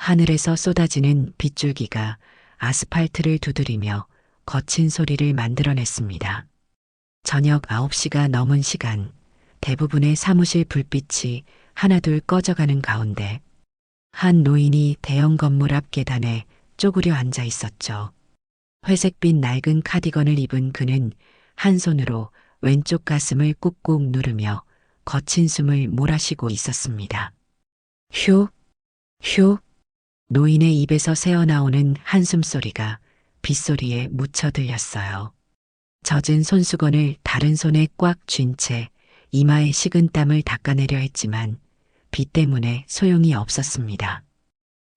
하늘에서 쏟아지는 빗줄기가 아스팔트를 두드리며 거친 소리를 만들어냈습니다. 저녁 9시가 넘은 시간, 대부분의 사무실 불빛이 하나둘 꺼져가는 가운데 한 노인이 대형 건물 앞 계단에 쪼그려 앉아 있었죠. 회색빛 낡은 카디건을 입은 그는 한 손으로 왼쪽 가슴을 꾹꾹 누르며 거친 숨을 몰아쉬고 있었습니다. 휴, 휴. 노인의 입에서 새어나오는 한숨 소리가 빗소리에 묻혀 들렸어요. 젖은 손수건을 다른 손에 꽉 쥔 채 이마에 식은 땀을 닦아내려 했지만 비 때문에 소용이 없었습니다.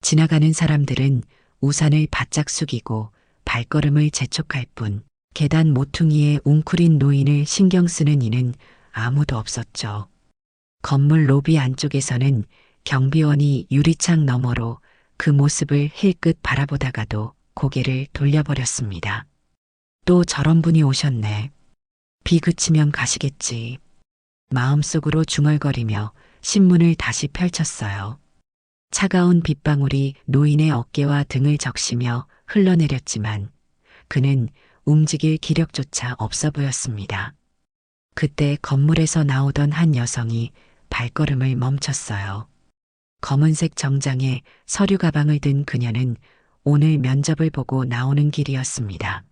지나가는 사람들은 우산을 바짝 숙이고 발걸음을 재촉할 뿐 계단 모퉁이에 웅크린 노인을 신경 쓰는 이는 아무도 없었죠. 건물 로비 안쪽에서는 경비원이 유리창 너머로 그 모습을 힐끗 바라보다가도 고개를 돌려버렸습니다. 또 저런 분이 오셨네. 비 그치면 가시겠지. 마음속으로 중얼거리며 신문을 다시 펼쳤어요. 차가운 빗방울이 노인의 어깨와 등을 적시며 흘러내렸지만 그는 움직일 기력조차 없어 보였습니다. 그때 건물에서 나오던 한 여성이 발걸음을 멈췄어요. 검은색 정장에 서류 가방을 든 그녀는 오늘 면접을 보고 나오는 길이었습니다.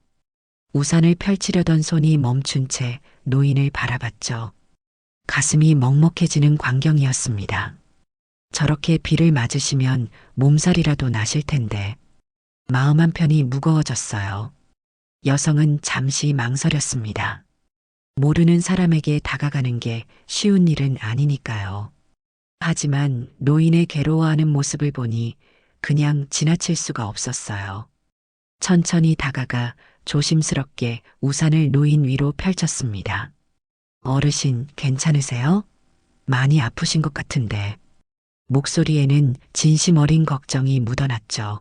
우산을 펼치려던 손이 멈춘 채 노인을 바라봤죠. 가슴이 먹먹해지는 광경이었습니다. 저렇게 비를 맞으시면 몸살이라도 나실 텐데 마음 한편이 무거워졌어요. 여성은 잠시 망설였습니다. 모르는 사람에게 다가가는 게 쉬운 일은 아니니까요. 하지만 노인의 괴로워하는 모습을 보니 그냥 지나칠 수가 없었어요. 천천히 다가가 조심스럽게 우산을 노인 위로 펼쳤습니다. 어르신, 괜찮으세요? 많이 아프신 것 같은데. 목소리에는 진심 어린 걱정이 묻어났죠.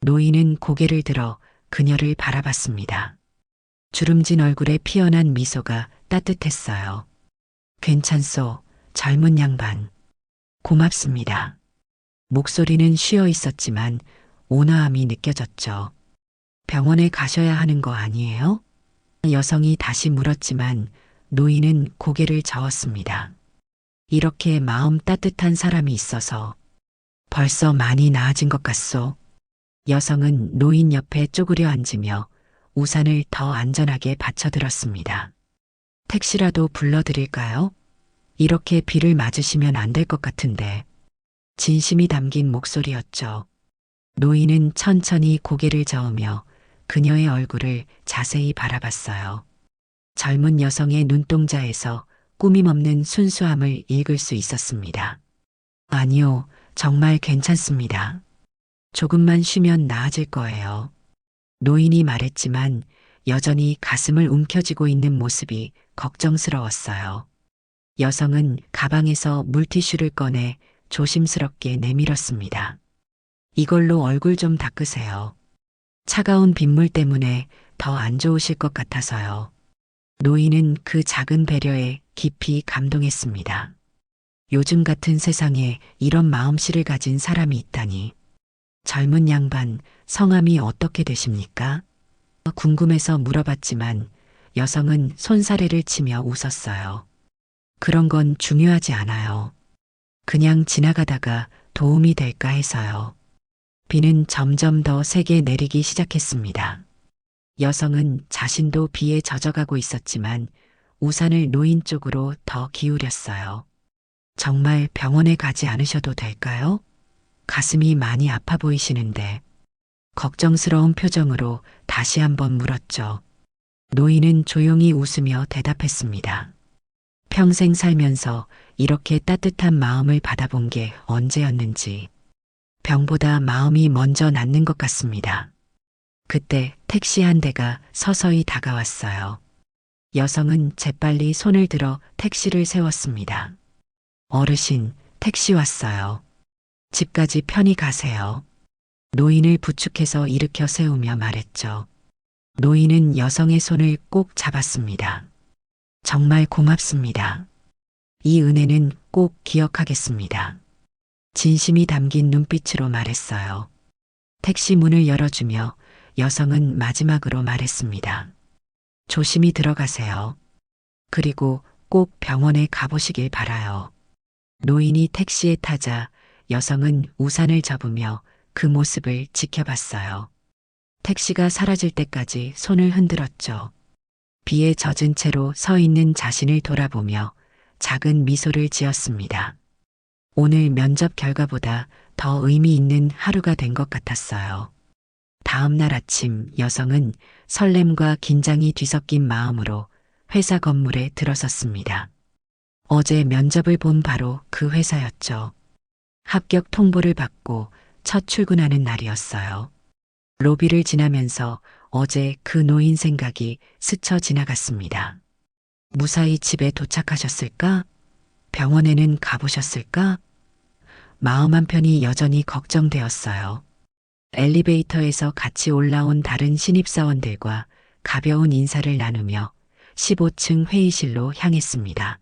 노인은 고개를 들어 그녀를 바라봤습니다. 주름진 얼굴에 피어난 미소가 따뜻했어요. 괜찮소, 젊은 양반. 고맙습니다. 목소리는 쉬어 있었지만 온화함이 느껴졌죠. 병원에 가셔야 하는 거 아니에요? 여성이 다시 물었지만 노인은 고개를 저었습니다. 이렇게 마음 따뜻한 사람이 있어서 벌써 많이 나아진 것 같소. 여성은 노인 옆에 쪼그려 앉으며 우산을 더 안전하게 받쳐들었습니다. 택시라도 불러드릴까요? 이렇게 비를 맞으시면 안 될 것 같은데. 진심이 담긴 목소리였죠. 노인은 천천히 고개를 저으며 그녀의 얼굴을 자세히 바라봤어요. 젊은 여성의 눈동자에서 꾸밈 없는 순수함을 읽을 수 있었습니다. 아니요, 정말 괜찮습니다. 조금만 쉬면 나아질 거예요. 노인이 말했지만 여전히 가슴을 움켜쥐고 있는 모습이 걱정스러웠어요. 여성은 가방에서 물티슈를 꺼내 조심스럽게 내밀었습니다. 이걸로 얼굴 좀 닦으세요. 차가운 빗물 때문에 더 안 좋으실 것 같아서요. 노인은 그 작은 배려에 깊이 감동했습니다. 요즘 같은 세상에 이런 마음씨를 가진 사람이 있다니. 젊은 양반, 성함이 어떻게 되십니까? 궁금해서 물어봤지만 여성은 손사래를 치며 웃었어요. 그런 건 중요하지 않아요. 그냥 지나가다가 도움이 될까 해서요. 비는 점점 더 세게 내리기 시작했습니다. 여성은 자신도 비에 젖어가고 있었지만 우산을 노인 쪽으로 더 기울였어요. 정말 병원에 가지 않으셔도 될까요? 가슴이 많이 아파 보이시는데. 걱정스러운 표정으로 다시 한번 물었죠. 노인은 조용히 웃으며 대답했습니다. 평생 살면서 이렇게 따뜻한 마음을 받아본 게 언제였는지. 병보다 마음이 먼저 낫는 것 같습니다. 그때 택시 한 대가 서서히 다가왔어요. 여성은 재빨리 손을 들어 택시를 세웠습니다. 어르신, 택시 왔어요. 집까지 편히 가세요. 노인을 부축해서 일으켜 세우며 말했죠. 노인은 여성의 손을 꼭 잡았습니다. 정말 고맙습니다. 이 은혜는 꼭 기억하겠습니다. 진심이 담긴 눈빛으로 말했어요. 택시 문을 열어주며 여성은 마지막으로 말했습니다. 조심히 들어가세요. 그리고 꼭 병원에 가보시길 바라요. 노인이 택시에 타자 여성은 우산을 접으며 그 모습을 지켜봤어요. 택시가 사라질 때까지 손을 흔들었죠. 비에 젖은 채로 서 있는 자신을 돌아보며 작은 미소를 지었습니다. 오늘 면접 결과보다 더 의미 있는 하루가 된 것 같았어요. 다음 날 아침 여성은 설렘과 긴장이 뒤섞인 마음으로 회사 건물에 들어섰습니다. 어제 면접을 본 바로 그 회사였죠. 합격 통보를 받고 첫 출근하는 날이었어요. 로비를 지나면서 어제 그 노인 생각이 스쳐 지나갔습니다. 무사히 집에 도착하셨을까? 병원에는 가보셨을까? 마음 한편이 여전히 걱정되었어요. 엘리베이터에서 같이 올라온 다른 신입사원들과 가벼운 인사를 나누며 15층 회의실로 향했습니다.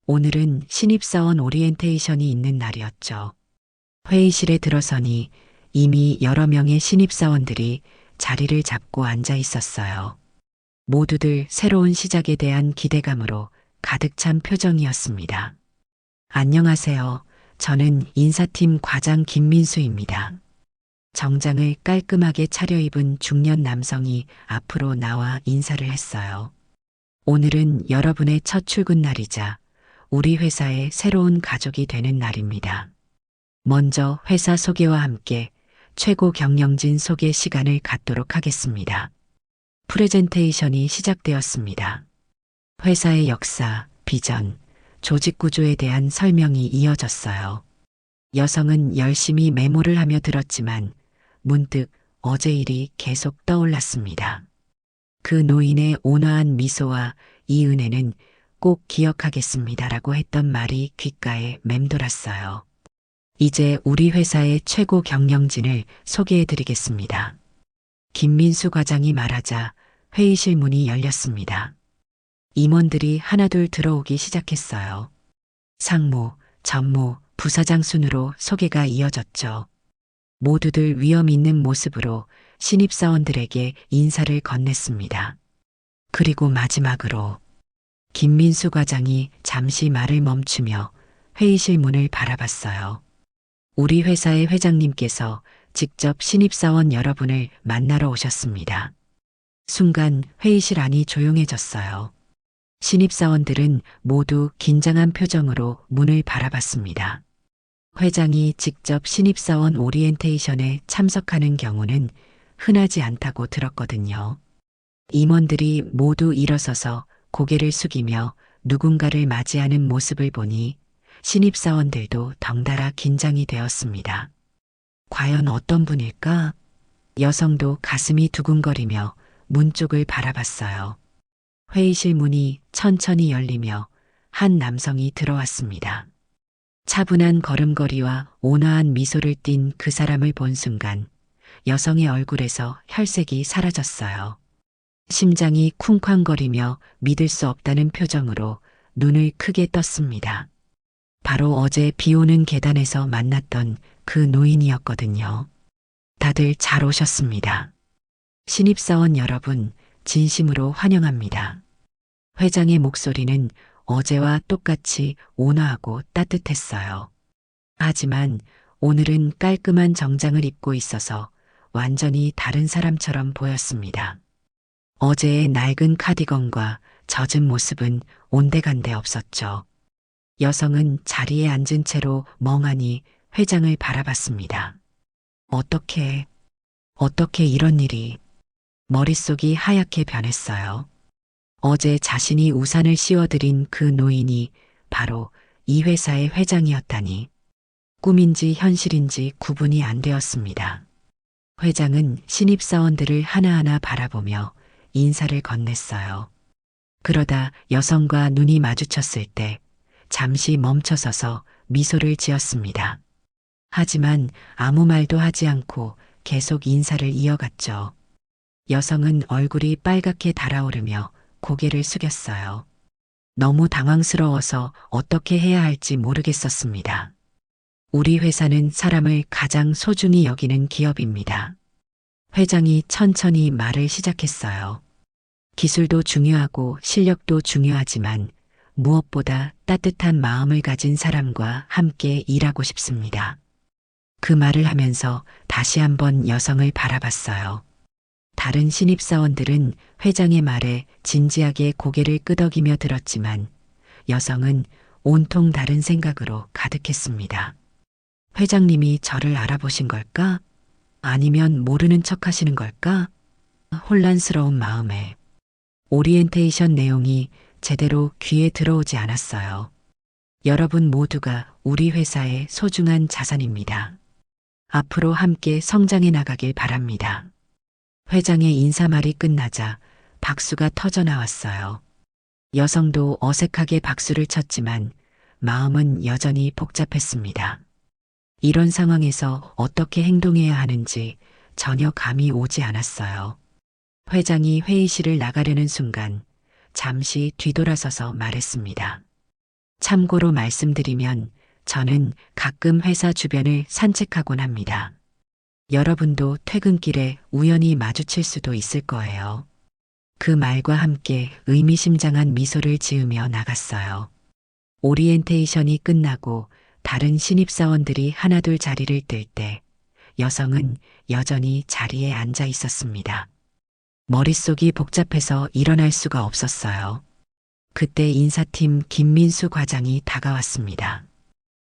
오늘은 신입사원 오리엔테이션이 있는 날이었죠. 회의실에 들어서니 이미 여러 명의 신입사원들이 자리를 잡고 앉아 있었어요. 모두들 새로운 시작에 대한 기대감으로 가득 찬 표정이었습니다. 안녕하세요. 저는 인사팀 과장 김민수입니다. 정장을 깔끔하게 차려입은 중년 남성이 앞으로 나와 인사를 했어요. 오늘은 여러분의 첫 출근 날이자 우리 회사의 새로운 가족이 되는 날입니다. 먼저 회사 소개와 함께 최고 경영진 소개 시간을 갖도록 하겠습니다. 프레젠테이션이 시작되었습니다. 회사의 역사, 비전, 조직 구조에 대한 설명이 이어졌어요. 여성은 열심히 메모를 하며 들었지만 문득 어제 일이 계속 떠올랐습니다. 그 노인의 온화한 미소와 이 은혜는 꼭 기억하겠습니다라고 했던 말이 귓가에 맴돌았어요. 이제 우리 회사의 최고 경영진을 소개해 드리겠습니다. 김민수 과장이 말하자 회의실 문이 열렸습니다. 임원들이 하나둘 들어오기 시작했어요. 상무, 전무, 부사장 순으로 소개가 이어졌죠. 모두들 위험 있는 모습으로 신입사원들에게 인사를 건넸습니다. 그리고 마지막으로 김민수 과장이 잠시 말을 멈추며 회의실 문을 바라봤어요. 우리 회사의 회장님께서 직접 신입사원 여러분을 만나러 오셨습니다. 순간 회의실 안이 조용해졌어요. 신입사원들은 모두 긴장한 표정으로 문을 바라봤습니다. 회장이 직접 신입사원 오리엔테이션에 참석하는 경우는 흔하지 않다고 들었거든요. 임원들이 모두 일어서서 고개를 숙이며 누군가를 맞이하는 모습을 보니 신입사원들도 덩달아 긴장이 되었습니다. 과연 어떤 분일까? 여성도 가슴이 두근거리며 문 쪽을 바라봤어요. 회의실 문이 천천히 열리며 한 남성이 들어왔습니다. 차분한 걸음걸이와 온화한 미소를 띤 그 사람을 본 순간 여성의 얼굴에서 혈색이 사라졌어요. 심장이 쿵쾅거리며 믿을 수 없다는 표정으로 눈을 크게 떴습니다. 바로 어제 비 오는 계단에서 만났던 그 노인이었거든요. 다들 잘 오셨습니다. 신입사원 여러분, 진심으로 환영합니다. 회장의 목소리는 어제와 똑같이 온화하고 따뜻했어요. 하지만 오늘은 깔끔한 정장을 입고 있어서 완전히 다른 사람처럼 보였습니다. 어제의 낡은 카디건과 젖은 모습은 온데간데 없었죠. 여성은 자리에 앉은 채로 멍하니 회장을 바라봤습니다. 어떻게 이런 일이... 머릿속이 하얗게 변했어요. 어제 자신이 우산을 씌워드린 그 노인이 바로 이 회사의 회장이었다니. 꿈인지 현실인지 구분이 안 되었습니다. 회장은 신입사원들을 하나하나 바라보며 인사를 건넸어요. 그러다 여성과 눈이 마주쳤을 때 잠시 멈춰서서 미소를 지었습니다. 하지만 아무 말도 하지 않고 계속 인사를 이어갔죠. 여성은 얼굴이 빨갛게 달아오르며 고개를 숙였어요. 너무 당황스러워서 어떻게 해야 할지 모르겠었습니다. 우리 회사는 사람을 가장 소중히 여기는 기업입니다. 회장이 천천히 말을 시작했어요. 기술도 중요하고 실력도 중요하지만 무엇보다 따뜻한 마음을 가진 사람과 함께 일하고 싶습니다. 그 말을 하면서 다시 한번 여성을 바라봤어요. 다른 신입사원들은 회장의 말에 진지하게 고개를 끄덕이며 들었지만 여성은 온통 다른 생각으로 가득했습니다. 회장님이 저를 알아보신 걸까? 아니면 모르는 척 하시는 걸까? 혼란스러운 마음에 오리엔테이션 내용이 제대로 귀에 들어오지 않았어요. 여러분 모두가 우리 회사의 소중한 자산입니다. 앞으로 함께 성장해 나가길 바랍니다. 회장의 인사말이 끝나자 박수가 터져 나왔어요. 여성도 어색하게 박수를 쳤지만 마음은 여전히 복잡했습니다. 이런 상황에서 어떻게 행동해야 하는지 전혀 감이 오지 않았어요. 회장이 회의실을 나가려는 순간 잠시 뒤돌아서서 말했습니다. 참고로 말씀드리면 저는 가끔 회사 주변을 산책하곤 합니다. 여러분도 퇴근길에 우연히 마주칠 수도 있을 거예요. 그 말과 함께 의미심장한 미소를 지으며 나갔어요. 오리엔테이션이 끝나고 다른 신입사원들이 하나둘 자리를 뜰 때 여성은 여전히 자리에 앉아 있었습니다. 머릿속이 복잡해서 일어날 수가 없었어요. 그때 인사팀 김민수 과장이 다가왔습니다.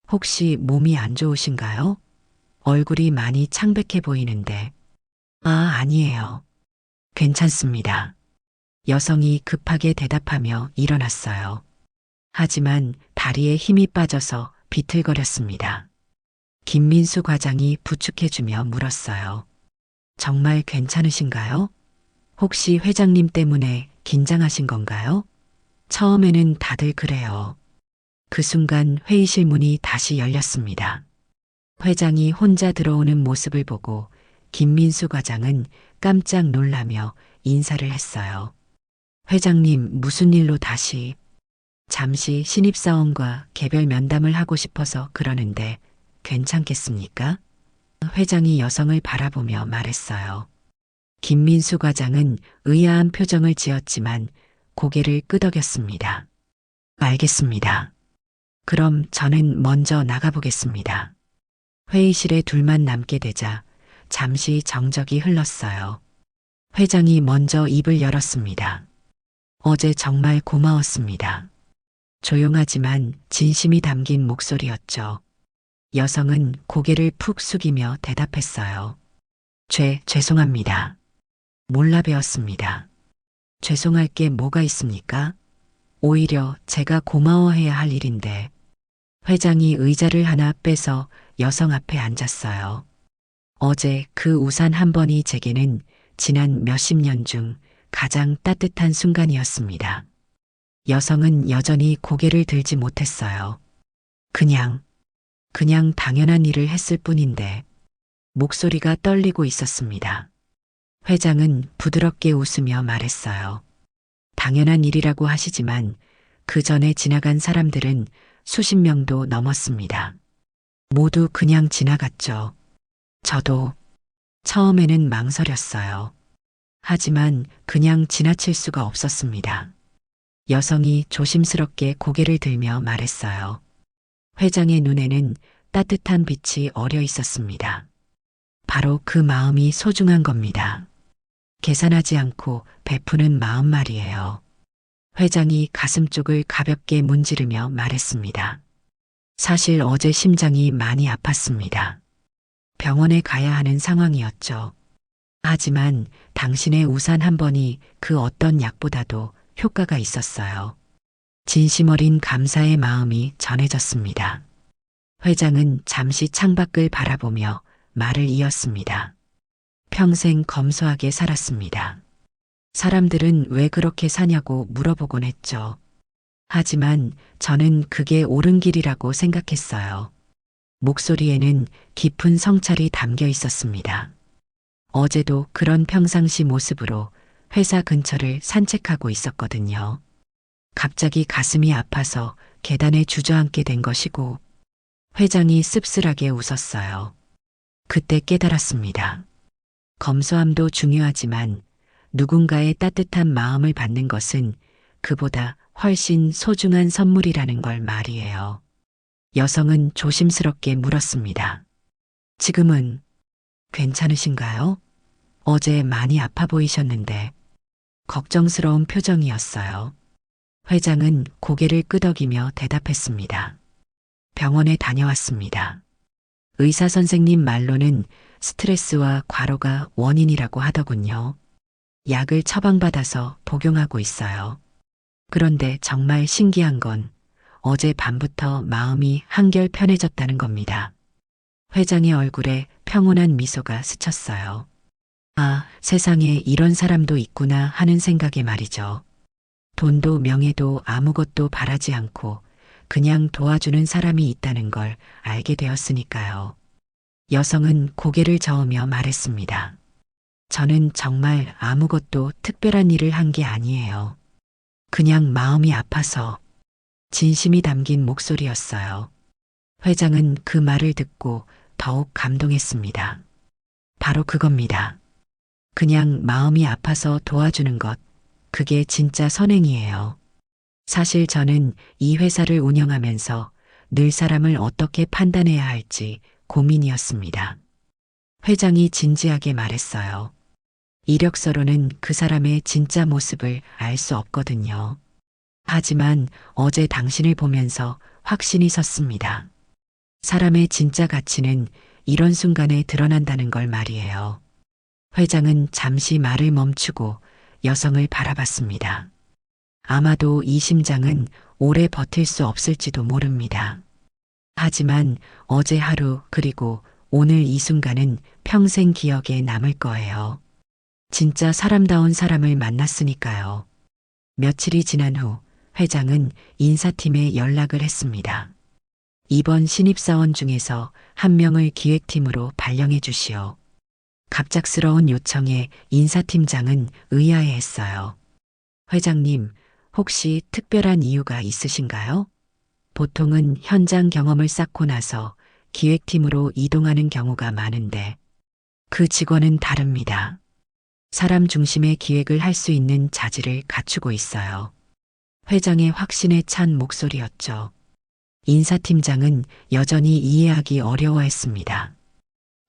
혹시 몸이 안 좋으신가요? 얼굴이 많이 창백해 보이는데. 아니에요. 괜찮습니다. 여성이 급하게 대답하며 일어났어요. 하지만 다리에 힘이 빠져서 비틀거렸습니다. 김민수 과장이 부축해주며 물었어요. 정말 괜찮으신가요? 혹시 회장님 때문에 긴장하신 건가요? 처음에는 다들 그래요. 그 순간 회의실 문이 다시 열렸습니다. 회장이 혼자 들어오는 모습을 보고 김민수 과장은 깜짝 놀라며 인사를 했어요. 회장님, 무슨 일로 다시? 잠시 신입사원과 개별 면담을 하고 싶어서 그러는데 괜찮겠습니까? 회장이 여성을 바라보며 말했어요. 김민수 과장은 의아한 표정을 지었지만 고개를 끄덕였습니다. 알겠습니다. 그럼 저는 먼저 나가보겠습니다. 회의실에 둘만 남게 되자 잠시 정적이 흘렀어요. 회장이 먼저 입을 열었습니다. 어제 정말 고마웠습니다. 조용하지만 진심이 담긴 목소리였죠. 여성은 고개를 푹 숙이며 대답했어요. 죄송합니다. 몰라 배웠습니다. 죄송할 게 뭐가 있습니까? 오히려 제가 고마워해야 할 일인데. 회장이 의자를 하나 빼서 여성 앞에 앉았어요. 어제 그 우산 한 번이 제게는 지난 몇십 년 중 가장 따뜻한 순간이었습니다. 여성은 여전히 고개를 들지 못했어요. 그냥 당연한 일을 했을 뿐인데. 목소리가 떨리고 있었습니다. 회장은 부드럽게 웃으며 말했어요. 당연한 일이라고 하시지만 그 전에 지나간 사람들은 수십 명도 넘었습니다. 모두 그냥 지나갔죠. 저도 처음에는 망설였어요. 하지만 그냥 지나칠 수가 없었습니다. 여성이 조심스럽게 고개를 들며 말했어요. 회장의 눈에는 따뜻한 빛이 어려 있었습니다. 바로 그 마음이 소중한 겁니다. 계산하지 않고 베푸는 마음 말이에요. 회장이 가슴 쪽을 가볍게 문지르며 말했습니다. 사실 어제 심장이 많이 아팠습니다. 병원에 가야 하는 상황이었죠. 하지만 당신의 우산 한 번이 그 어떤 약보다도 효과가 있었어요. 진심 어린 감사의 마음이 전해졌습니다. 회장은 잠시 창밖을 바라보며 말을 이었습니다. 평생 검소하게 살았습니다. 사람들은 왜 그렇게 사냐고 물어보곤 했죠. 하지만 저는 그게 옳은 길이라고 생각했어요. 목소리에는 깊은 성찰이 담겨 있었습니다. 어제도 그런 평상시 모습으로 회사 근처를 산책하고 있었거든요. 갑자기 가슴이 아파서 계단에 주저앉게 된 것이고 회장이 씁쓸하게 웃었어요. 그때 깨달았습니다. 검소함도 중요하지만 누군가의 따뜻한 마음을 받는 것은 그보다 훨씬 소중한 선물이라는 걸 말이에요. 여성은 조심스럽게 물었습니다. 지금은 괜찮으신가요? 어제 많이 아파 보이셨는데 걱정스러운 표정이었어요. 회장은 고개를 끄덕이며 대답했습니다. 병원에 다녀왔습니다. 의사 선생님 말로는 스트레스와 과로가 원인이라고 하더군요. 약을 처방받아서 복용하고 있어요. 그런데 정말 신기한 건 어제 밤부터 마음이 한결 편해졌다는 겁니다. 회장의 얼굴에 평온한 미소가 스쳤어요. 아, 세상에 이런 사람도 있구나 하는 생각에 말이죠. 돈도 명예도 아무것도 바라지 않고 그냥 도와주는 사람이 있다는 걸 알게 되었으니까요. 여성은 고개를 저으며 말했습니다. 저는 정말 아무것도 특별한 일을 한 게 아니에요. 그냥 마음이 아파서 진심이 담긴 목소리였어요. 회장은 그 말을 듣고 더욱 감동했습니다. 바로 그겁니다. 그냥 마음이 아파서 도와주는 것, 그게 진짜 선행이에요. 사실 저는 이 회사를 운영하면서 늘 사람을 어떻게 판단해야 할지 고민이었습니다. 회장이 진지하게 말했어요. 이력서로는 그 사람의 진짜 모습을 알 수 없거든요. 하지만 어제 당신을 보면서 확신이 섰습니다. 사람의 진짜 가치는 이런 순간에 드러난다는 걸 말이에요. 회장은 잠시 말을 멈추고 여성을 바라봤습니다. 아마도 이 심장은 오래 버틸 수 없을지도 모릅니다. 하지만 어제 하루 그리고 오늘 이 순간은 평생 기억에 남을 거예요. 진짜 사람다운 사람을 만났으니까요. 며칠이 지난 후 회장은 인사팀에 연락을 했습니다. 이번 신입사원 중에서 한 명을 기획팀으로 발령해 주시오. 갑작스러운 요청에 인사팀장은 의아해했어요. 회장님, 혹시 특별한 이유가 있으신가요? 보통은 현장 경험을 쌓고 나서 기획팀으로 이동하는 경우가 많은데 그 직원은 다릅니다. 사람 중심의 기획을 할 수 있는 자질을 갖추고 있어요. 회장의 확신에 찬 목소리였죠. 인사팀장은 여전히 이해하기 어려워했습니다.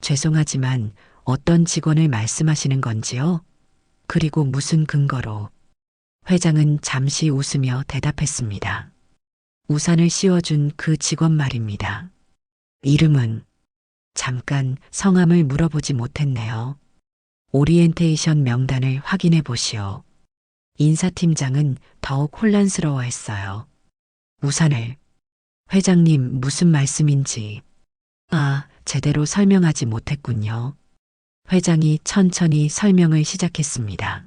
죄송하지만 어떤 직원을 말씀하시는 건지요? 그리고 무슨 근거로? 회장은 잠시 웃으며 대답했습니다. 우산을 씌워준 그 직원 말입니다. 이름은 잠깐 성함을 물어보지 못했네요. 오리엔테이션 명단을 확인해 보시오. 인사팀장은 더욱 혼란스러워했어요. 우산을. 회장님 무슨 말씀인지. 아, 제대로 설명하지 못했군요. 회장이 천천히 설명을 시작했습니다.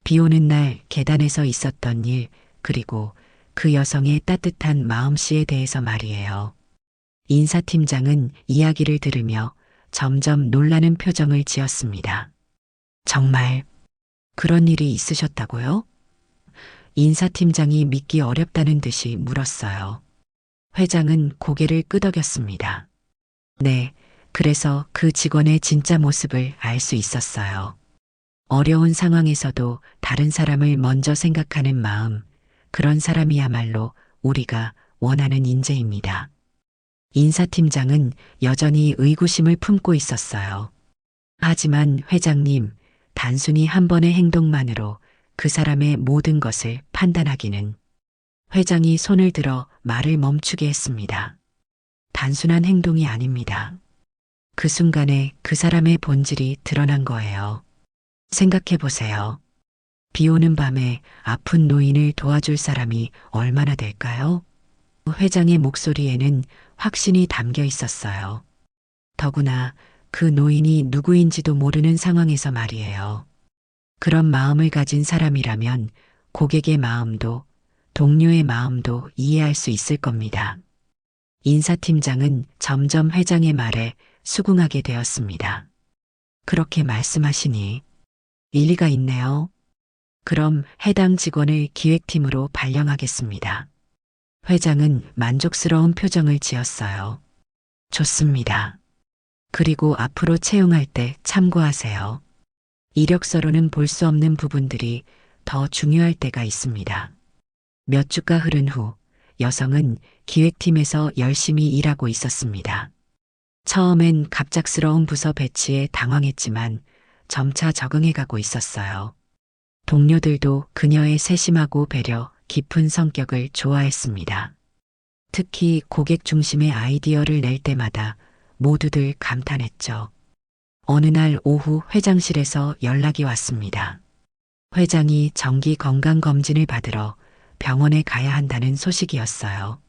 비 오는 날 계단에서 있었던 일, 그리고 그 여성의 따뜻한 마음씨에 대해서 말이에요. 인사팀장은 이야기를 들으며 점점 놀라는 표정을 지었습니다. 정말 그런 일이 있으셨다고요? 인사팀장이 믿기 어렵다는 듯이 물었어요. 회장은 고개를 끄덕였습니다. 네, 그래서 그 직원의 진짜 모습을 알 수 있었어요. 어려운 상황에서도 다른 사람을 먼저 생각하는 마음, 그런 사람이야말로 우리가 원하는 인재입니다. 인사팀장은 여전히 의구심을 품고 있었어요. 하지만 회장님, 단순히 한 번의 행동만으로 그 사람의 모든 것을 판단하기는. 회장이 손을 들어 말을 멈추게 했습니다. 단순한 행동이 아닙니다. 그 순간에 그 사람의 본질이 드러난 거예요. 생각해 보세요. 비 오는 밤에 아픈 노인을 도와줄 사람이 얼마나 될까요? 회장의 목소리에는 확신이 담겨 있었어요. 더구나 그 노인이 누구인지도 모르는 상황에서 말이에요. 그런 마음을 가진 사람이라면 고객의 마음도 동료의 마음도 이해할 수 있을 겁니다. 인사팀장은 점점 회장의 말에 수긍하게 되었습니다. 그렇게 말씀하시니 일리가 있네요. 그럼 해당 직원을 기획팀으로 발령하겠습니다. 회장은 만족스러운 표정을 지었어요. 좋습니다. 그리고 앞으로 채용할 때 참고하세요. 이력서로는 볼 수 없는 부분들이 더 중요할 때가 있습니다. 몇 주가 흐른 후 여성은 기획팀에서 열심히 일하고 있었습니다. 처음엔 갑작스러운 부서 배치에 당황했지만 점차 적응해가고 있었어요. 동료들도 그녀의 세심하고 배려 깊은 성격을 좋아했습니다. 특히 고객 중심의 아이디어를 낼 때마다 모두들 감탄했죠. 어느 날 오후 회장실에서 연락이 왔습니다. 회장이 정기 건강검진을 받으러 병원에 가야 한다는 소식이었어요.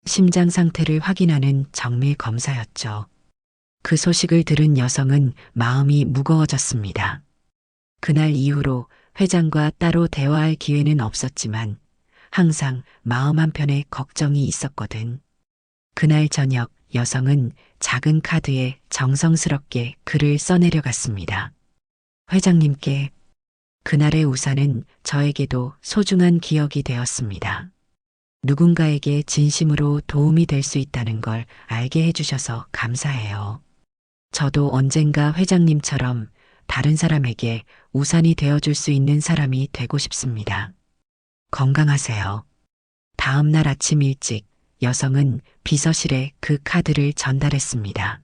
심장 상태를 확인하는 정밀 검사였죠. 그 소식을 들은 여성은 마음이 무거워졌습니다. 그날 이후로 회장과 따로 대화할 기회는 없었지만 항상 마음 한편에 걱정이 있었거든. 그날 저녁 여성은 작은 카드에 정성스럽게 글을 써내려갔습니다. 회장님께 그날의 우산은 저에게도 소중한 기억이 되었습니다. 누군가에게 진심으로 도움이 될 수 있다는 걸 알게 해주셔서 감사해요. 저도 언젠가 회장님처럼 다른 사람에게 우산이 되어줄 수 있는 사람이 되고 싶습니다. 건강하세요. 다음 날 아침 일찍 여성은 비서실에 그 카드를 전달했습니다.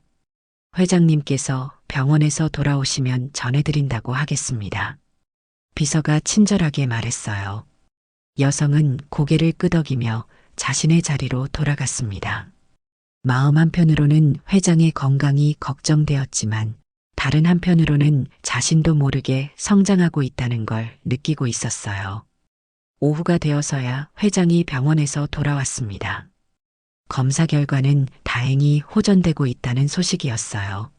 회장님께서 병원에서 돌아오시면 전해드린다고 하겠습니다. 비서가 친절하게 말했어요. 여성은 고개를 끄덕이며 자신의 자리로 돌아갔습니다. 마음 한편으로는 회장의 건강이 걱정되었지만 다른 한편으로는 자신도 모르게 성장하고 있다는 걸 느끼고 있었어요. 오후가 되어서야 회장이 병원에서 돌아왔습니다. 검사 결과는 다행히 호전되고 있다는 소식이었어요.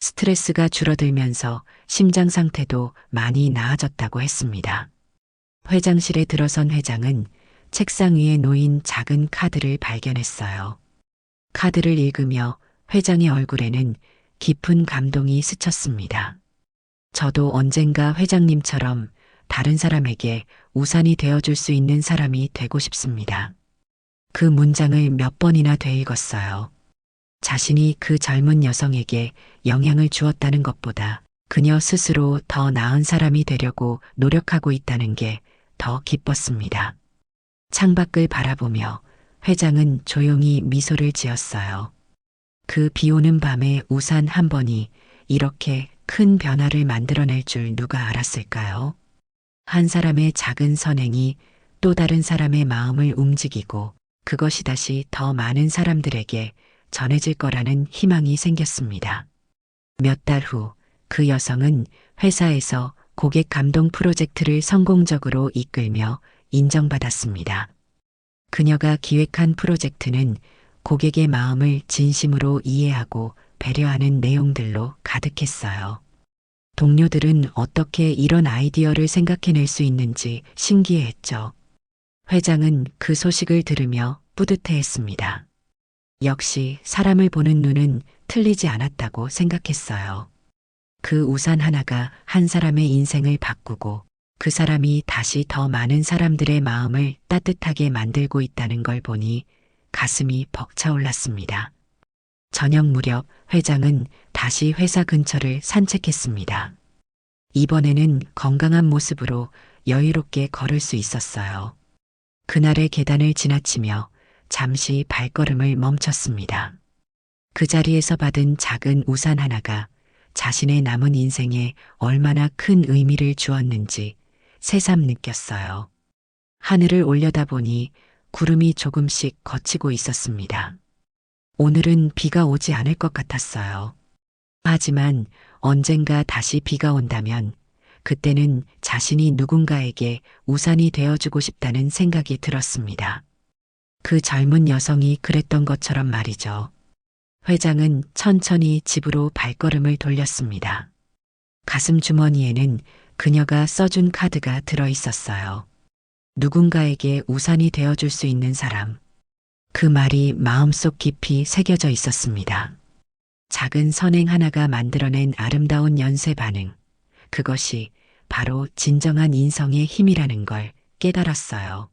스트레스가 줄어들면서 심장 상태도 많이 나아졌다고 했습니다. 회장실에 들어선 회장은 책상 위에 놓인 작은 카드를 발견했어요. 카드를 읽으며 회장의 얼굴에는 깊은 감동이 스쳤습니다. 저도 언젠가 회장님처럼 다른 사람에게 우산이 되어줄 수 있는 사람이 되고 싶습니다. 그 문장을 몇 번이나 되읽었어요. 자신이 그 젊은 여성에게 영향을 주었다는 것보다 그녀 스스로 더 나은 사람이 되려고 노력하고 있다는 게 더 기뻤습니다. 창밖을 바라보며 회장은 조용히 미소를 지었어요. 그 비 오는 밤에 우산 한 번이 이렇게 큰 변화를 만들어낼 줄 누가 알았을까요? 한 사람의 작은 선행이 또 다른 사람의 마음을 움직이고 그것이 다시 더 많은 사람들에게 전해질 거라는 희망이 생겼습니다. 몇 달 후 그 여성은 회사에서 고객 감동 프로젝트를 성공적으로 이끌며 인정받았습니다. 그녀가 기획한 프로젝트는 고객의 마음을 진심으로 이해하고 배려하는 내용들로 가득했어요. 동료들은 어떻게 이런 아이디어를 생각해낼 수 있는지 신기해했죠. 회장은 그 소식을 들으며 뿌듯해했습니다. 역시 사람을 보는 눈은 틀리지 않았다고 생각했어요. 그 우산 하나가 한 사람의 인생을 바꾸고 그 사람이 다시 더 많은 사람들의 마음을 따뜻하게 만들고 있다는 걸 보니 가슴이 벅차올랐습니다. 저녁 무렵 회장은 다시 회사 근처를 산책했습니다. 이번에는 건강한 모습으로 여유롭게 걸을 수 있었어요. 그날의 계단을 지나치며 잠시 발걸음을 멈췄습니다. 그 자리에서 받은 작은 우산 하나가 자신의 남은 인생에 얼마나 큰 의미를 주었는지 새삼 느꼈어요. 하늘을 올려다보니 구름이 조금씩 걷히고 있었습니다. 오늘은 비가 오지 않을 것 같았어요. 하지만 언젠가 다시 비가 온다면 그때는 자신이 누군가에게 우산이 되어주고 싶다는 생각이 들었습니다. 그 젊은 여성이 그랬던 것처럼 말이죠. 회장은 천천히 집으로 발걸음을 돌렸습니다. 가슴 주머니에는 그녀가 써준 카드가 들어 있었어요. 누군가에게 우산이 되어줄 수 있는 사람. 그 말이 마음속 깊이 새겨져 있었습니다. 작은 선행 하나가 만들어낸 아름다운 연쇄 반응. 그것이 바로 진정한 인성의 힘이라는 걸 깨달았어요.